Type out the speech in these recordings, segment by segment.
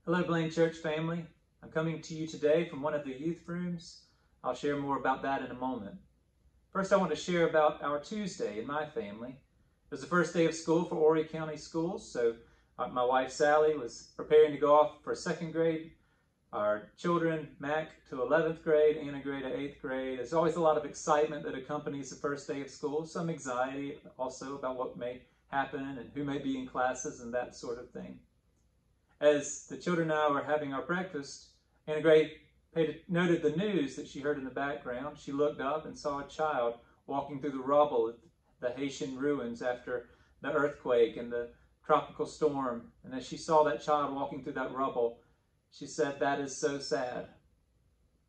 Hello, Blaine Church family. I'm coming to you today from one of the youth rooms. I'll share more about that in a moment. First, I want to share about our Tuesday in my family. It was the first day of school for Horry County Schools, so my wife Sally was preparing to go off for second grade. Our children, Mac to 11th grade, Anna Gray to 8th grade. There's always a lot of excitement that accompanies the first day of school, some anxiety also about what may happen and who may be in classes and that sort of thing. As the children and I were having our breakfast, Anna Gray noted the news that she heard in the background. She looked up and saw a child walking through the rubble of the Haitian ruins after the earthquake and the tropical storm. And as she saw that child walking through that rubble, she said, "That is so sad."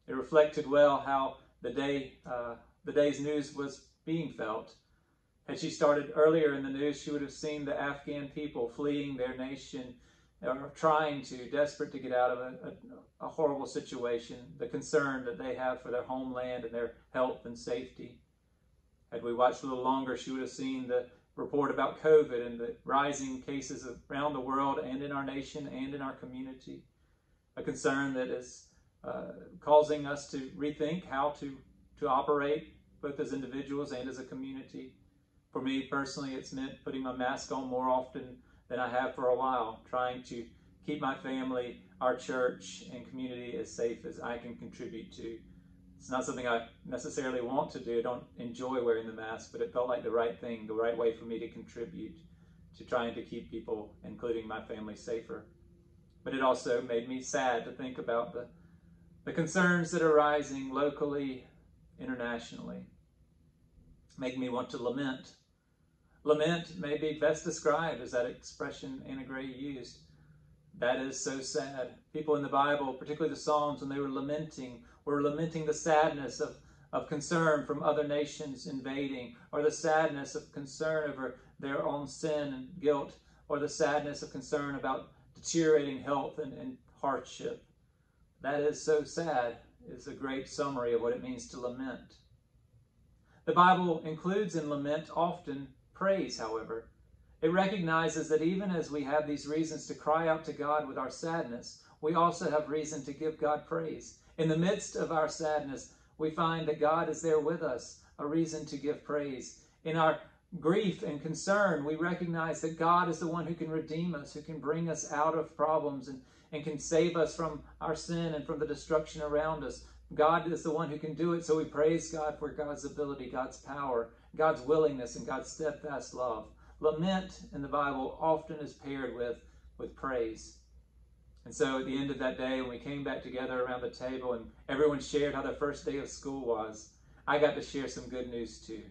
It reflected well how the day's news was being felt. Had she started earlier in the news, she would have seen the Afghan people fleeing their nation, or desperate to get out of a horrible situation, the concern that they have for their homeland and their health and safety. Had we watched a little longer, she would have seen the report about COVID and the rising cases around the world and in our nation and in our community. A concern that is causing us to rethink how to operate both as individuals and as a community. For me personally, it's meant putting my mask on more often than I have for a while, trying to keep my family, our church, and community as safe as I can contribute to. It's not something I necessarily want to do. I don't enjoy wearing the mask, but it felt like the right thing, the right way for me to contribute to trying to keep people, including my family, safer. But it also made me sad to think about the concerns that are rising locally, internationally. Make me want to lament. Lament may be best described as that expression Anna Gray used. That is so sad. People in the Bible, particularly the Psalms, when they were lamenting the sadness of concern from other nations invading, or the sadness of concern over their own sin and guilt, or the sadness of concern about deteriorating health and hardship. That is so sad is a great summary of what it means to lament. The Bible includes in lament often praise, however. It recognizes that even as we have these reasons to cry out to God with our sadness, we also have reason to give God praise. In the midst of our sadness, we find that God is there with us, a reason to give praise. In our grief and concern, we recognize that God is the one who can redeem us, who can bring us out of problems and can save us from our sin and from the destruction around us. God is the one who can do it, so we praise God for God's ability, God's power, God's willingness, and God's steadfast love. Lament in the Bible often is paired with praise. And so at the end of that day, when we came back together around the table and everyone shared how their first day of school was, I got to share some good news too.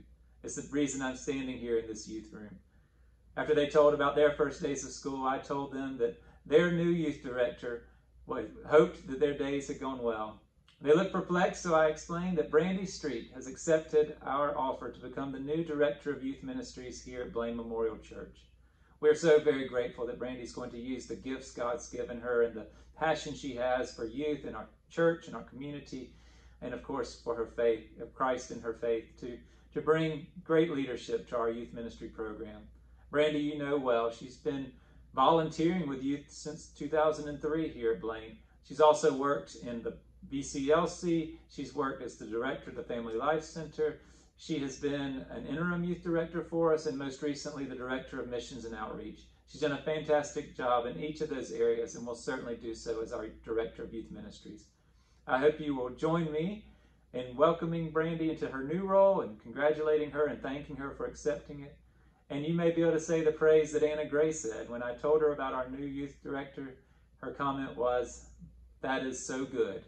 It's the reason I'm standing here in this youth room. After they told about their first days of school, I told them that their new youth director hoped that their days had gone well. They looked perplexed, so I explained that Brandy Street has accepted our offer to become the new director of youth ministries here at Blaine Memorial Church. We're so very grateful that Brandy's going to use the gifts God's given her and the passion she has for youth in our church and our community, and of course for her faith, of Christ and her faith, to bring great leadership to our youth ministry program. Brandy, you know well, she's been volunteering with youth since 2003 here at Blaine. She's also worked in the BCLC. She's worked as the director of the Family Life Center. She has been an interim youth director for us, and most recently the director of missions and outreach. She's done a fantastic job in each of those areas and will certainly do so as our director of youth ministries. I hope you will join me in welcoming Brandy into her new role and congratulating her and thanking her for accepting it. And you may be able to say the praise that Anna Gray said. When I told her about our new youth director, her comment was, "That is so good."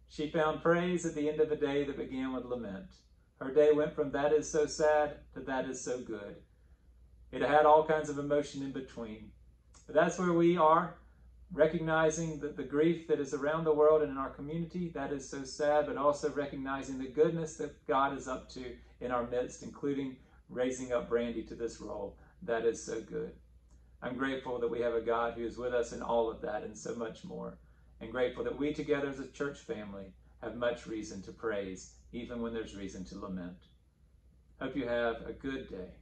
She found praise at the end of a day that began with lament. Her day went from "that is so sad" to "that is so good." It had all kinds of emotion in between. But that's where we are, recognizing that the grief that is around the world and in our community, that is so sad, but also recognizing the goodness that God is up to in our midst, including raising up Brandy to this role. That is so good. I'm grateful that we have a God who is with us in all of that and so much more. And grateful that we together as a church family have much reason to praise, even when there's reason to lament. Hope you have a good day,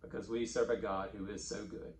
because we serve a God who is so good.